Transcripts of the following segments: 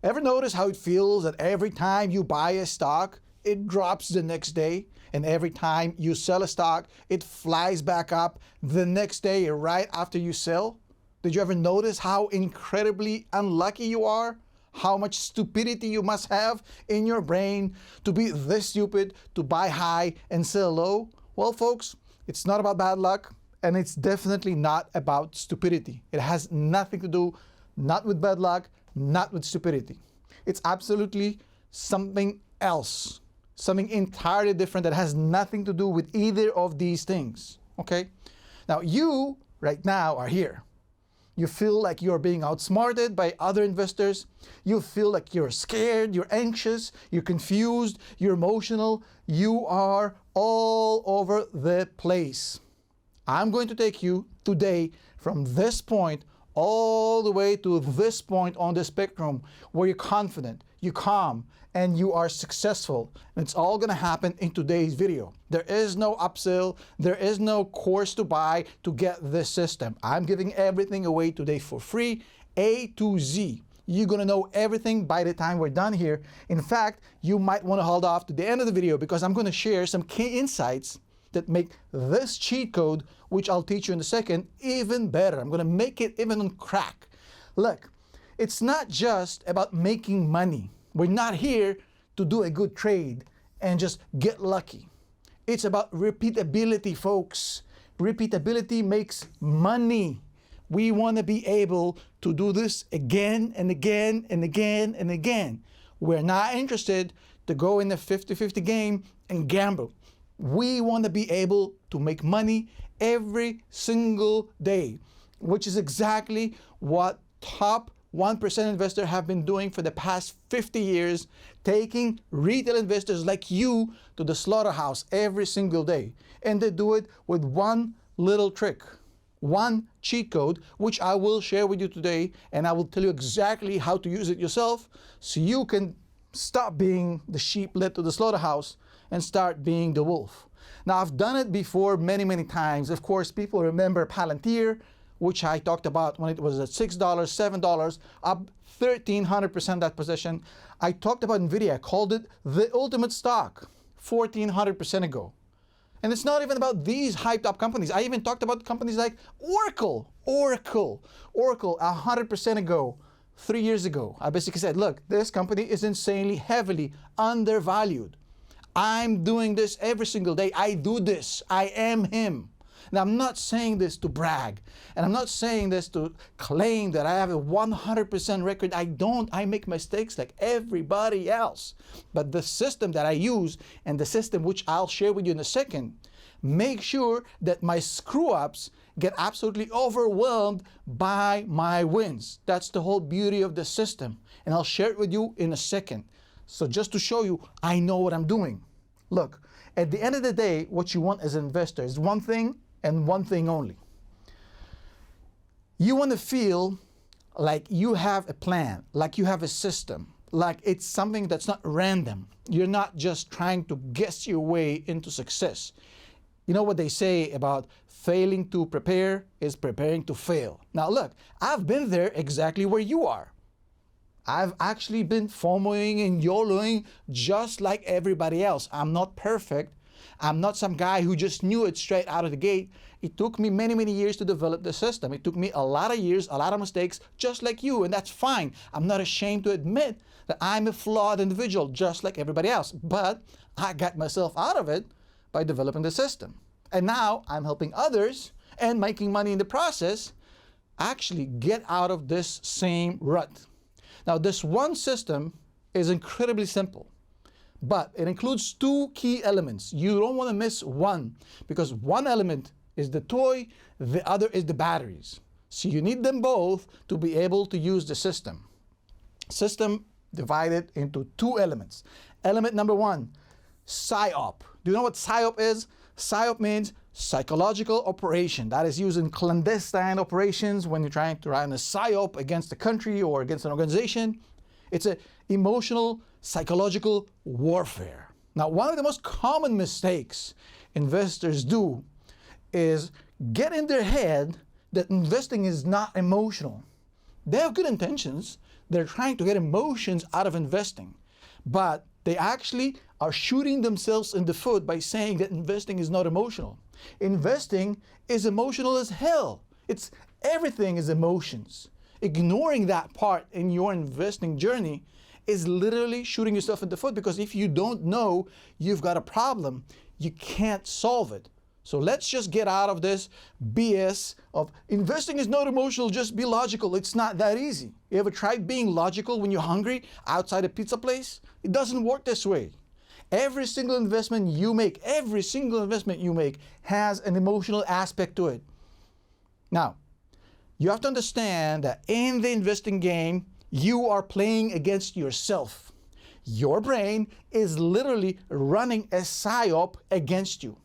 Ever notice how it feels that every time you buy a stock, it drops the next day? And every time you sell a stock, it flies back up the next day right after you sell? Did you ever notice how incredibly unlucky you are? How much stupidity you must have in your brain to be this stupid to buy high and sell low? Well, folks, it's not about bad luck, and it's definitely not about stupidity. It has nothing to do, not with bad luck, not with stupidity. It's absolutely something else, something entirely different that has nothing to do with either of these things, okay? Now, you right now are here. You feel like you're being outsmarted by other investors. You feel like you're scared, you're anxious, you're confused, you're emotional. You are all over the place. I'm going to take you today from this point all the way to this point on the spectrum where you're confident, you're calm, and you are successful. And it's all going to happen in today's video. There is no upsell, there is no course to buy to get this system. I'm giving everything away today for free, A to Z. You're going to know everything by the time we're done here. In fact, you might want to hold off to the end of the video because I'm going to share some key insights that make this cheat code, which I'll teach you in a second, even better. I'm going to make it even on crack. Look, it's not just about making money. We're not here to do a good trade and just get lucky. It's about repeatability, folks. Repeatability makes money. We want to be able to do this again and again and again and again. We're not interested to go in the 50-50 game and gamble. We want to be able to make money every single day, which is exactly what top 1% investors have been doing for the past 50 years, taking retail investors like you to the slaughterhouse every single day. And they do it with one little trick, one cheat code, which I will share with you today, and I will tell you exactly how to use it yourself so you can stop being the sheep led to the slaughterhouse and start being the wolf. Now, I've done it before many times. Of course, people remember Palantir, which I talked about when it was at $6, $7, up 1,300% that position. I talked about NVIDIA, I called it the ultimate stock 1,400% ago. And it's not even about these hyped up companies. I even talked about companies like Oracle 100% ago, 3 years ago. I basically said, look, this company is insanely heavily undervalued. I'm doing this every single day. I do this. I am him. Now, I'm not saying this to brag, and I'm not saying this to claim that I have a 100% record. I don't. I make mistakes like everybody else. But the system that I use, and the system which I'll share with you in a second, make sure that my screw-ups get absolutely overwhelmed by my wins. That's the whole beauty of the system, and I'll share it with you in a second. So just to show you, I know what I'm doing. Look, at the end of the day, what you want as an investor is one thing and one thing only. You want to feel like you have a plan, like you have a system, like it's something that's not random. You're not just trying to guess your way into success. You know what they say about failing to prepare is preparing to fail. Now look, I've been there exactly where you are. I've actually been FOMOing and YOLOing just like everybody else. I'm not perfect. I'm not some guy who just knew it straight out of the gate. It took me many years to develop the system. It took me a lot of years, a lot of mistakes, just like you, and that's fine. I'm not ashamed to admit that I'm a flawed individual, just like everybody else. But I got myself out of it by developing the system. And now I'm helping others and making money in the process actually get out of this same rut. Now, this one system is incredibly simple, but it includes two key elements. You don't want to miss one, because one element is the toy, the other is the batteries. So you need them both to be able to use the system. System divided into two elements. Element number one, PSYOP. Do you know what PSYOP is? PSYOP means psychological operation. That is used in clandestine operations when you're trying to run a PSYOP against a country or against an organization. It's an emotional, psychological warfare. Now, one of the most common mistakes investors do is get in their head that investing is not emotional. They have good intentions. They're trying to get emotions out of investing. But they actually are shooting themselves in the foot by saying that investing is not emotional. Investing is emotional as hell. Everything is emotions. Ignoring that part in your investing journey is literally shooting yourself in the foot, because if you don't know you've got a problem, you can't solve it. So let's just get out of this BS of investing is not emotional, just be logical. It's not that easy. You ever tried being logical when you're hungry outside a pizza place? It doesn't work this way. Every single investment you make has an emotional aspect to it. Now, you have to understand that in the investing game, you are playing against yourself. Your brain is literally running a psyop against you.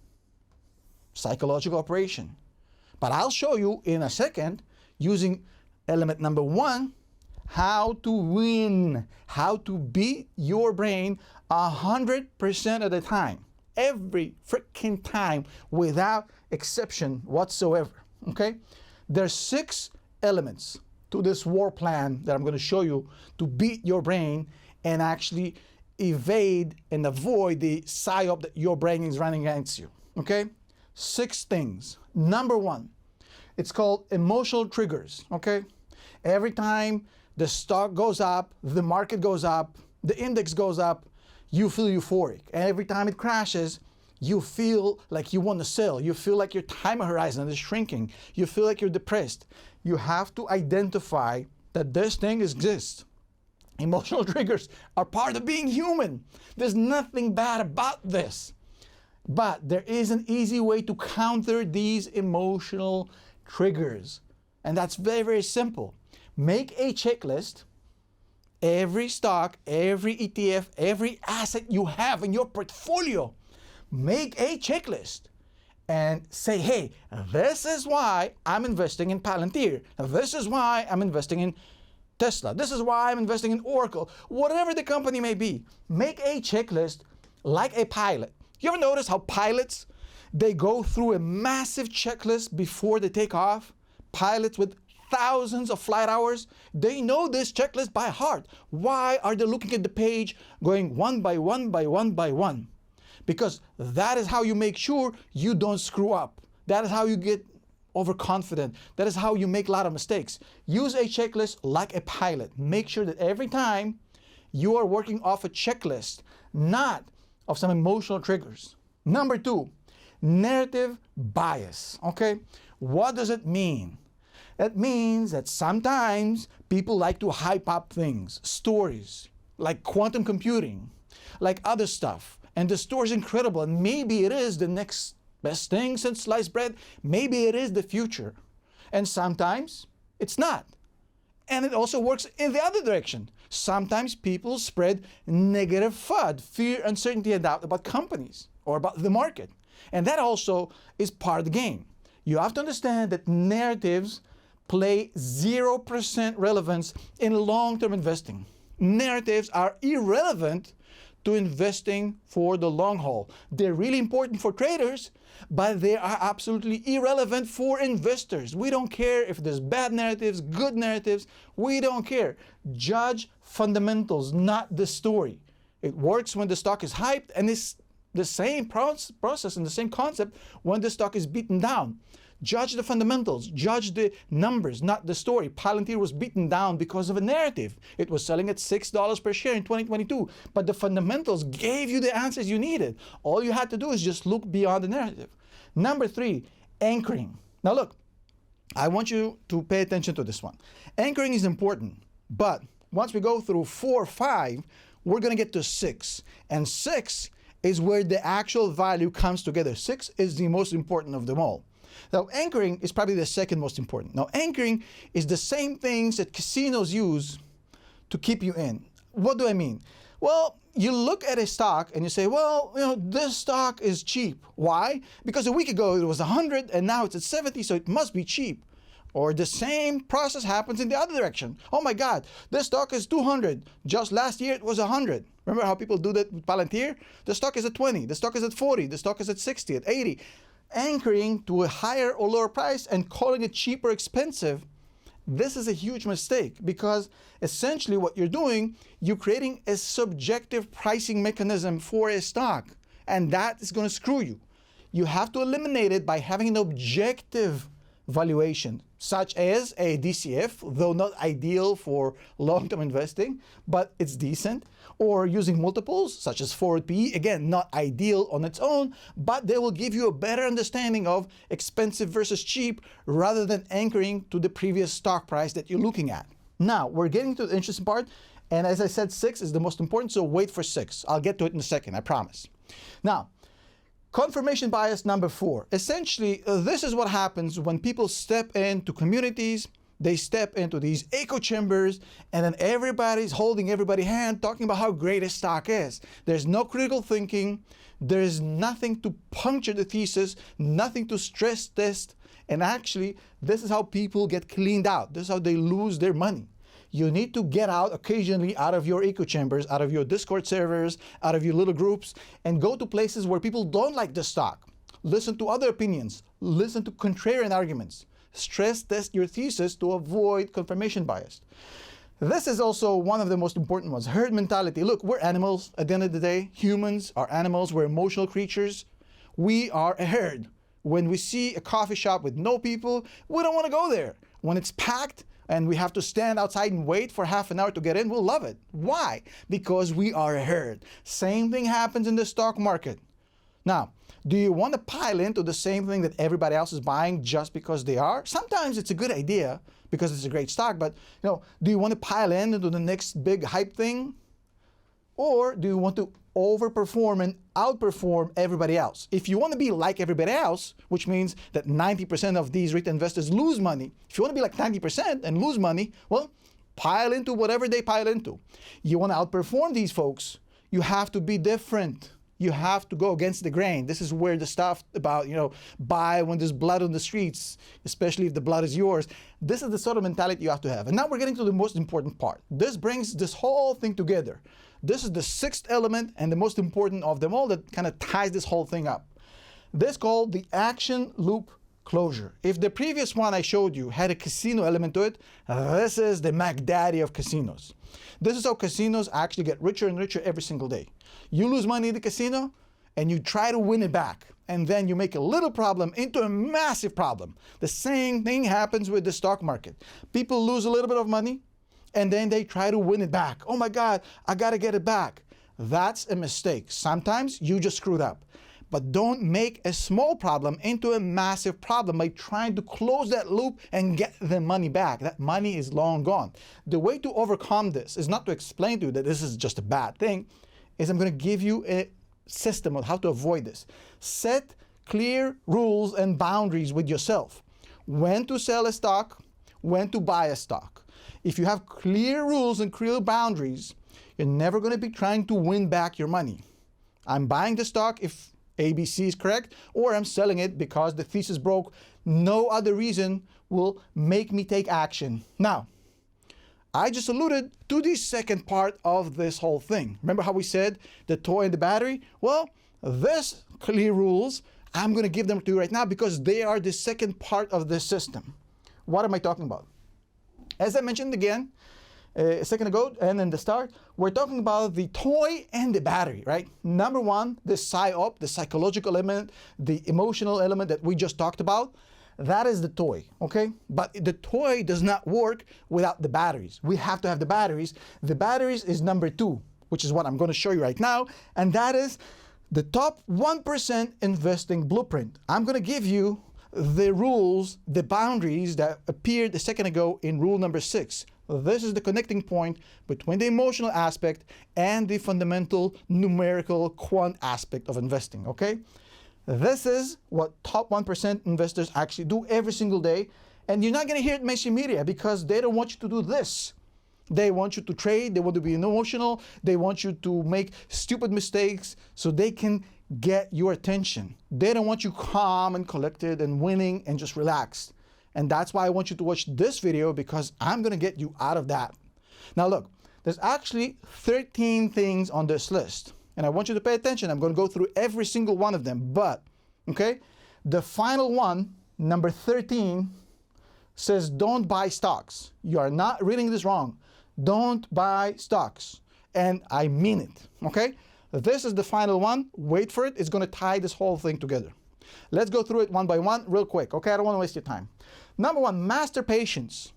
Psychological operation. But I'll show you in a second, using element number 1, how to win, how to beat your brain 100% of the time, every freaking time, without exception whatsoever. Okay? There's 6 elements to this war plan that I'm going to show you to beat your brain and actually evade and avoid the psyop that your brain is running against you. Okay? 6 things. Number 1, it's called emotional triggers. Okay? Every time the stock goes up, the market goes up, the index goes up, you feel euphoric. And every time it crashes, you feel like you want to sell. You feel like your time horizon is shrinking. You feel like you're depressed. You have to identify that this thing exists. Emotional triggers are part of being human. There's nothing bad about this. But there is an easy way to counter these emotional triggers. And that's very, very simple. Make a checklist. Every stock, every ETF, every asset you have in your portfolio, make a checklist and say, hey, this is why I'm investing in Palantir. This is why I'm investing in Tesla. This is why I'm investing in Oracle. Whatever the company may be, make a checklist like a pilot. You ever notice how pilots, they go through a massive checklist before they take off? Pilots with thousands of flight hours, they know this checklist by heart. Why are they looking at the page going one by one by one by one? Because that is how you make sure you don't screw up. That is how you get overconfident. That is how you make a lot of mistakes. Use a checklist like a pilot. Make sure that every time you are working off a checklist, not of some emotional triggers. Number 2, narrative bias. Okay? What does it mean? It means that sometimes people like to hype up things, stories, like quantum computing, like other stuff. And the story is incredible, and maybe it is the next best thing since sliced bread. Maybe it is the future. And sometimes it's not. And it also works in the other direction. Sometimes people spread negative FUD, fear, uncertainty, and doubt about companies or about the market. And that also is part of the game. You have to understand that narratives play 0% relevance in long-term investing. Narratives are irrelevant to investing for the long haul. They're really important for traders, but they are absolutely irrelevant for investors. We don't care if there's bad narratives, good narratives. We don't care. Judge fundamentals, not the story. It works when the stock is hyped, and it's the same process and the same concept when the stock is beaten down. Judge the fundamentals, judge the numbers, not the story. Palantir was beaten down because of a narrative. It was selling at $6 per share in 2022, but the fundamentals gave you the answers you needed. All you had to do is just look beyond the narrative. Number 3, anchoring. Now look, I want you to pay attention to this one. Anchoring is important, but once we go through 4 or 5, we're going to get to 6. And 6 is where the actual value comes together. 6 is the most important of them all. Now, anchoring is probably the second most important. Now, anchoring is the same things that casinos use to keep you in. What do I mean? Well, you look at a stock and you say, well, this stock is cheap. Why? Because a week ago it was 100 and now it's at 70, so it must be cheap. Or the same process happens in the other direction. Oh my God, this stock is 200. Just last year it was 100. Remember how people do that with Palantir? The stock is at 20, the stock is at 40, the stock is at 60, at 80. Anchoring to a higher or lower price and calling it cheap or expensive This is a huge mistake because essentially what you're doing, you're creating a subjective pricing mechanism for a stock, and that is going to screw you. You have to eliminate it by having an objective valuation, such as a DCF, though not ideal for long-term investing, but it's decent, or using multiples, such as forward PE, again, not ideal on its own, but they will give you a better understanding of expensive versus cheap, rather than anchoring to the previous stock price that you're looking at. Now, we're getting to the interesting part, and as I said, 6 is the most important, so wait for 6. I'll get to it in a second, I promise. Now, confirmation bias number 4. Essentially, this is what happens when people step into communities, they step into these echo chambers, and then everybody's holding everybody's hand, talking about how great a stock is. There's no critical thinking. There's nothing to puncture the thesis, nothing to stress test. And actually, this is how people get cleaned out. This is how they lose their money. You need to get out occasionally out of your echo chambers, out of your Discord servers, out of your little groups, and go to places where people don't like the stock. Listen to other opinions. Listen to contrarian arguments. Stress test your thesis to avoid confirmation bias. This is also one of the most important ones. Herd mentality. Look, we're animals at the end of the day. Humans are animals. We're emotional creatures. We are a herd. When we see a coffee shop with no people, we don't want to go there. When it's packed and we have to stand outside and wait for half an hour to get in, we'll love it. Why? Because we are a herd. Same thing happens in the stock market. Now, do you want to pile into the same thing that everybody else is buying just because they are? Sometimes it's a good idea because it's a great stock, but do you want to pile into the next big hype thing? Or do you want to overperform and outperform everybody else? If you want to be like everybody else, which means that 90% of these retail investors lose money, if you want to be like 90% and lose money, well, pile into whatever they pile into. You want to outperform these folks, you have to be different. You have to go against the grain. This is where the stuff about, buy when there's blood on the streets, especially if the blood is yours. This is the sort of mentality you have to have. And now we're getting to the most important part. This brings this whole thing together. This is the 6th element and the most important of them all that kind of ties this whole thing up. This is called the action loop closure. If the previous one I showed you had a casino element to it, this is the McDaddy of casinos. This is how casinos actually get richer and richer every single day. You lose money in the casino and you try to win it back. And then you make a little problem into a massive problem. The same thing happens with the stock market. People lose a little bit of money and then they try to win it back. Oh my God, I got to get it back. That's a mistake. Sometimes you just screwed up. But don't make a small problem into a massive problem by trying to close that loop and get the money back. That money is long gone. The way to overcome this is not to explain to you that this is just a bad thing, is I'm going to give you a system of how to avoid this. Set clear rules and boundaries with yourself. When to sell a stock, when to buy a stock. If you have clear rules and clear boundaries, you're never going to be trying to win back your money. I'm buying the stock if ABC is correct, or I'm selling it because the thesis broke. No other reason will make me take action. Now, I just alluded to the second part of this whole thing. Remember how we said the toy and the battery? Well, this clear rules, I'm going to give them to you right now because they are the second part of this system. What am I talking about? As I mentioned again, a second ago and in the start, we're talking about the toy and the battery, right? Number one, the psyop, the psychological element, the emotional element that we just talked about, that is the toy, okay? But the toy does not work without the batteries. We have to have the batteries. The batteries is number 2, which is what I'm going to show you right now, and that is the top 1% investing blueprint. I'm going to give you the rules, the boundaries that appeared a second ago in rule number 6. This is the connecting point between the emotional aspect and the fundamental numerical quant aspect of investing, okay? This is what top 1% investors actually do every single day, and you're not going to hear it in mainstream media because they don't want you to do this. They want you to trade, they want to be emotional, they want you to make stupid mistakes so they can get your attention. They don't want you calm and collected and winning and just relaxed. And that's why I want you to watch this video, because I'm going to get you out of that. Now look, there's actually 13 things on this list. And I want you to pay attention. I'm going to go through every single one of them. But, okay, the final one, number 13, says don't buy stocks. You are not reading this wrong. Don't buy stocks. And I mean it, okay? This is the final one. Wait for it. It's going to tie this whole thing together. Let's go through it one by one real quick, okay? I don't want to waste your time. Number one, master patience.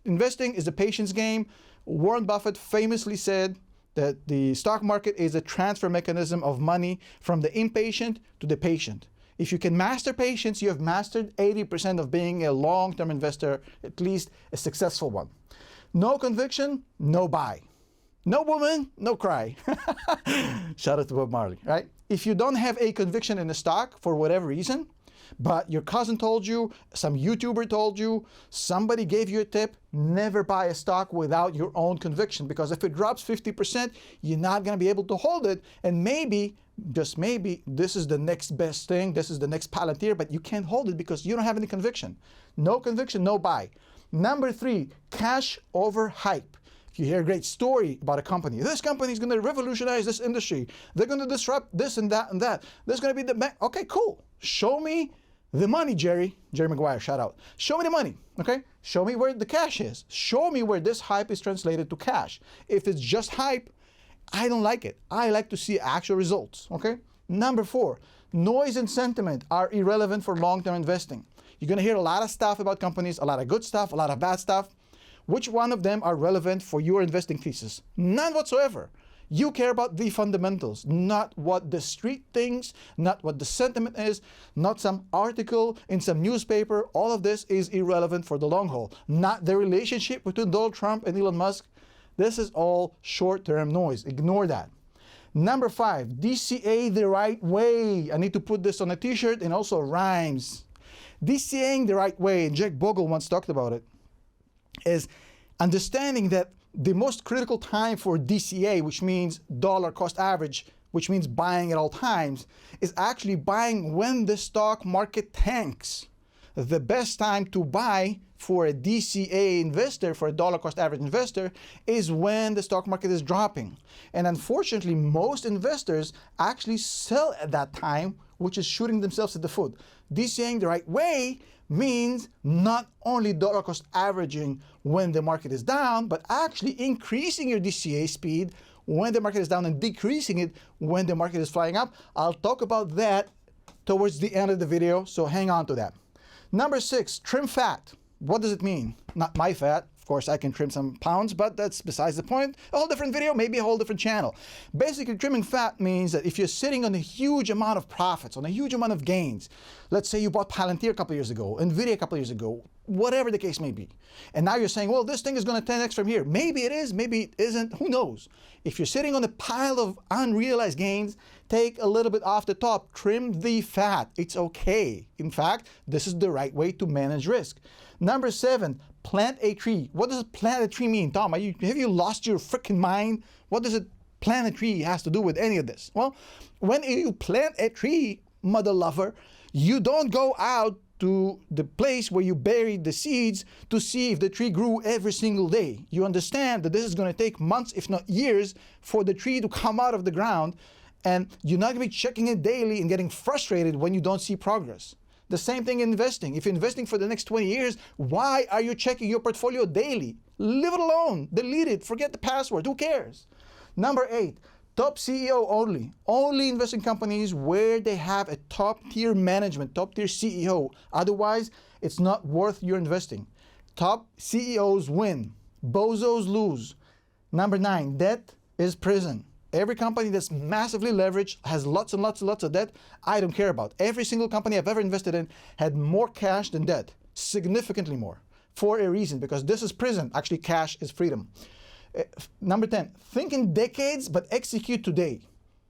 Investing is a patience game. Warren Buffett famously said that the stock market is a transfer mechanism of money from the impatient to the patient. If you can master patience, you have mastered 80% of being a long-term investor, at least a successful one. No conviction, no buy. No woman, no cry. Shout out to Bob Marley, right? If you don't have a conviction in the stock for whatever reason, but your cousin told you, some YouTuber told you, somebody gave you a tip, never buy a stock without your own conviction, because if it drops 50%, you're not going to be able to hold it, and maybe, just maybe, this is the next best thing, this is the next Palantir, but you can't hold it because you don't have any conviction. No conviction, no buy. Number three, cash over hype. If you hear a great story about a company, this company is going to revolutionize this industry, they're going to disrupt this and that and that, there's going to be the bank. Okay, cool. Show me the money, Jerry Maguire, shout out. Show me the money, okay? Show me where the cash is. Show me where this hype is translated to cash. If it's just hype, I don't like it. I like to see actual results, okay? Number four, noise and sentiment are irrelevant for long-term investing. You're going to hear a lot of stuff about companies, a lot of good stuff, a lot of bad stuff. Which one of them are relevant for your investing thesis? None whatsoever. You care about the fundamentals, not what the street thinks, not what the sentiment is, not some article in some newspaper. All of this is irrelevant for the long haul. Not the relationship between Donald Trump and Elon Musk. This is all short-term noise. Ignore that. Number five, DCA the right way. I need to put this on a t-shirt and also rhymes. DCAing the right way, and Jack Bogle once talked about it, is understanding that the most critical time for DCA, which means dollar cost average, which means buying at all times, is actually buying when the stock market tanks. The best time to buy for a DCA investor, for a dollar cost average investor, is when the stock market is dropping. And unfortunately, most investors actually sell at that time, which is shooting themselves in the foot. DCAing the right way means not only dollar cost averaging when the market is down, but actually increasing your DCA speed when the market is down and decreasing it when the market is flying up. I'll talk about that towards the end of the video, so hang on to that. Number six, trim fat. What does it mean? Not my fat. Of course, I can trim some pounds, but that's besides the point. A whole different video, maybe a whole different channel. Basically, trimming fat means that if you're sitting on a huge amount of profits, on a huge amount of gains, let's say you bought Palantir a couple years ago, Nvidia a couple years ago, whatever the case may be, and now you're saying, well, this thing is going to 10x from here. Maybe it is, maybe it isn't, who knows? If you're sitting on a pile of unrealized gains, take a little bit off the top, trim the fat. It's okay. In fact, this is the right way to manage risk. Number seven, plant a tree. What does plant a tree mean, Tom? Have you lost your freaking mind? What does it plant a tree has to do with any of this? Well, when you plant a tree, mother lover, you don't go out to the place where you buried the seeds to see if the tree grew every single day. You understand that this is going to take months, if not years, for the tree to come out of the ground, and you're not going to be checking it daily and getting frustrated when you don't see progress. The same thing in investing. If you're investing for the next 20 years, why are you checking your portfolio daily? Leave it alone. Delete it. Forget the password. Who cares? Number eight, top CEO only. Only invest in companies where they have a top-tier management, top-tier CEO. Otherwise, it's not worth your investing. Top CEOs win. Bozos lose. Number nine, debt is prison. Every company that's massively leveraged, has lots and lots and lots of debt, I don't care about. Every single company I've ever invested in had more cash than debt, significantly more, for a reason, because this is prison. Actually, cash is freedom. Number 10, think in decades, but execute today.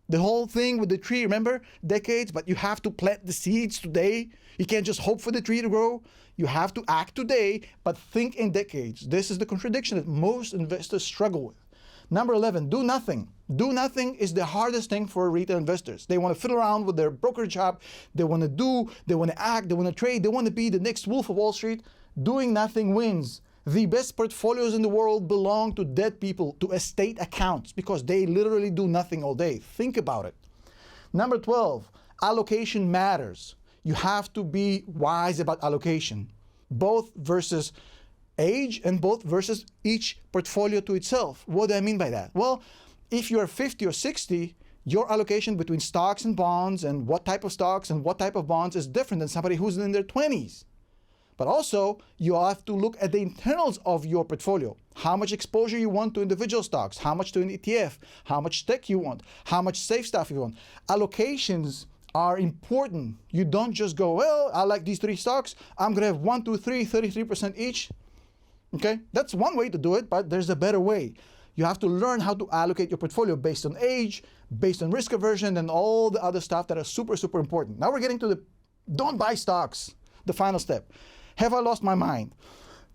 The whole thing with the tree, remember? Decades, but you have to plant the seeds today. You can't just hope for the tree to grow. You have to act today, but think in decades. This is the contradiction that most investors struggle with. Number 11, do nothing. Do nothing is the hardest thing for retail investors. They want to fiddle around with their brokerage job. They want to do, they want to act, they want to trade, they want to be the next Wolf of Wall Street. Doing nothing wins. The best portfolios in the world belong to dead people, to estate accounts, because they literally do nothing all day. Think about it. Number 12, allocation matters. You have to be wise about allocation. both versus age and both versus each portfolio to itself. What do I mean by that? Well, if you're 50 or 60, your allocation between stocks and bonds and what type of stocks and what type of bonds is different than somebody who's in their 20s. But also, you have to look at the internals of your portfolio. How much exposure you want to individual stocks, how much to an ETF, how much tech you want, how much safe stuff you want. Allocations are important. You don't just go, well, I like these 3 stocks, I'm gonna have 1, 2, 3, 33% each. Okay, that's one way to do it, but there's a better way. You have to learn how to allocate your portfolio based on age, based on risk aversion, and all the other stuff that are super, super important. Now we're getting to the don't buy stocks, the final step. Have I lost my mind?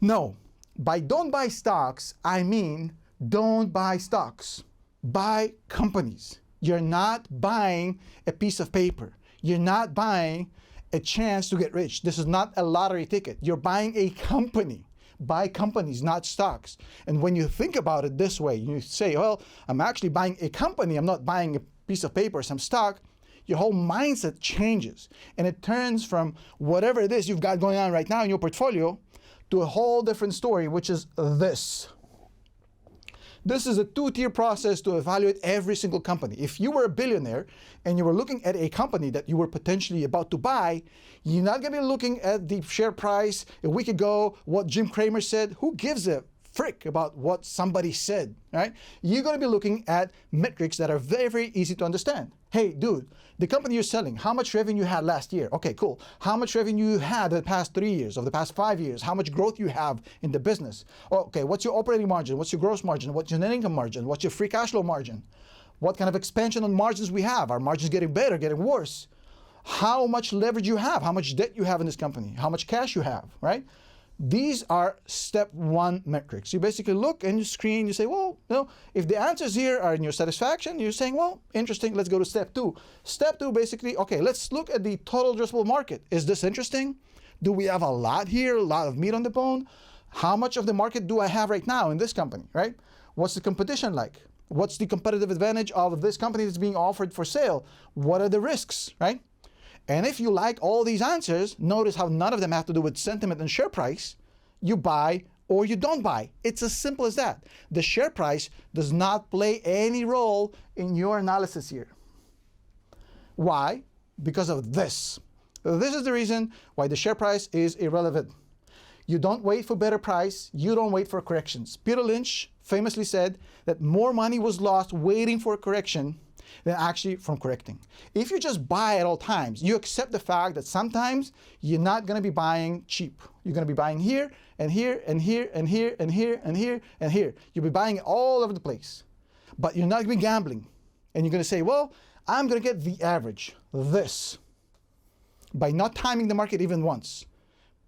No. By don't buy stocks, I mean don't buy stocks. Buy companies. You're not buying a piece of paper. You're not buying a chance to get rich. This is not a lottery ticket. You're buying a company. Buy companies, not stocks. And when you think about it this way, you say, well, I'm actually buying a company. I'm not buying a piece of paper, some stock. Your whole mindset changes. And it turns from whatever it is you've got going on right now in your portfolio to a whole different story, which is this. This is a 2-tier process to evaluate every single company. If you were a billionaire and you were looking at a company that you were potentially about to buy, you're not going to be looking at the share price a week ago, what Jim Cramer said. Who gives a frick about what somebody said, right? You're going to be looking at metrics that are very, very easy to understand. Hey, dude, the company you're selling, how much revenue you had last year? Okay, cool. How much revenue you had the past 3 years, or the past 5 years? How much growth you have in the business? Okay, what's your operating margin? What's your gross margin? What's your net income margin? What's your free cash flow margin? What kind of expansion on margins we have? Are margins getting better, getting worse? How much leverage you have? How much debt you have in this company? How much cash you have, right? These are step 1 metrics. You basically look and you screen, you say, well, if the answers here are in your satisfaction, you're saying, well, interesting, let's go to step 2. Step 2, basically, okay, let's look at the total addressable market. Is this interesting? Do we have a lot here, a lot of meat on the bone? How much of the market do I have right now in this company, right? What's the competition like? What's the competitive advantage of this company that's being offered for sale? What are the risks, right? And if you like all these answers, notice how none of them have to do with sentiment and share price. You buy or you don't buy. It's as simple as that. The share price does not play any role in your analysis here. Why? Because of this. This is the reason why the share price is irrelevant. You don't wait for better price. You don't wait for corrections. Peter Lynch famously said that more money was lost waiting for a correction than actually from correcting. If you just buy at all times, you accept the fact that sometimes you're not going to be buying cheap. You're going to be buying here and here and here and here and here and here and here. You'll be buying all over the place. But you're not going to be gambling. And you're going to say, well, I'm going to get the average, this, by not timing the market even once.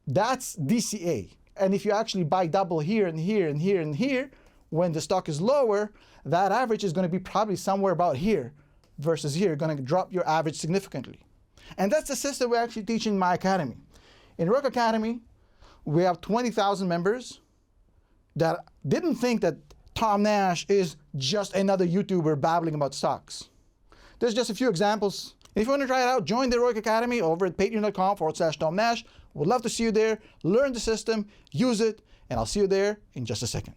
That's DCA. And if you actually buy double here and here and here and here, when the stock is lower, that average is going to be probably somewhere about here versus here, going to drop your average significantly. And that's the system we actually teach in my academy. In Rock Academy, we have 20,000 members that didn't think that Tom Nash is just another YouTuber babbling about stocks. There's just a few examples. And if you want to try it out, join the Rock Academy over at patreon.com/Tom Nash. We'd love to see you there. Learn the system, use it, and I'll see you there in just a second.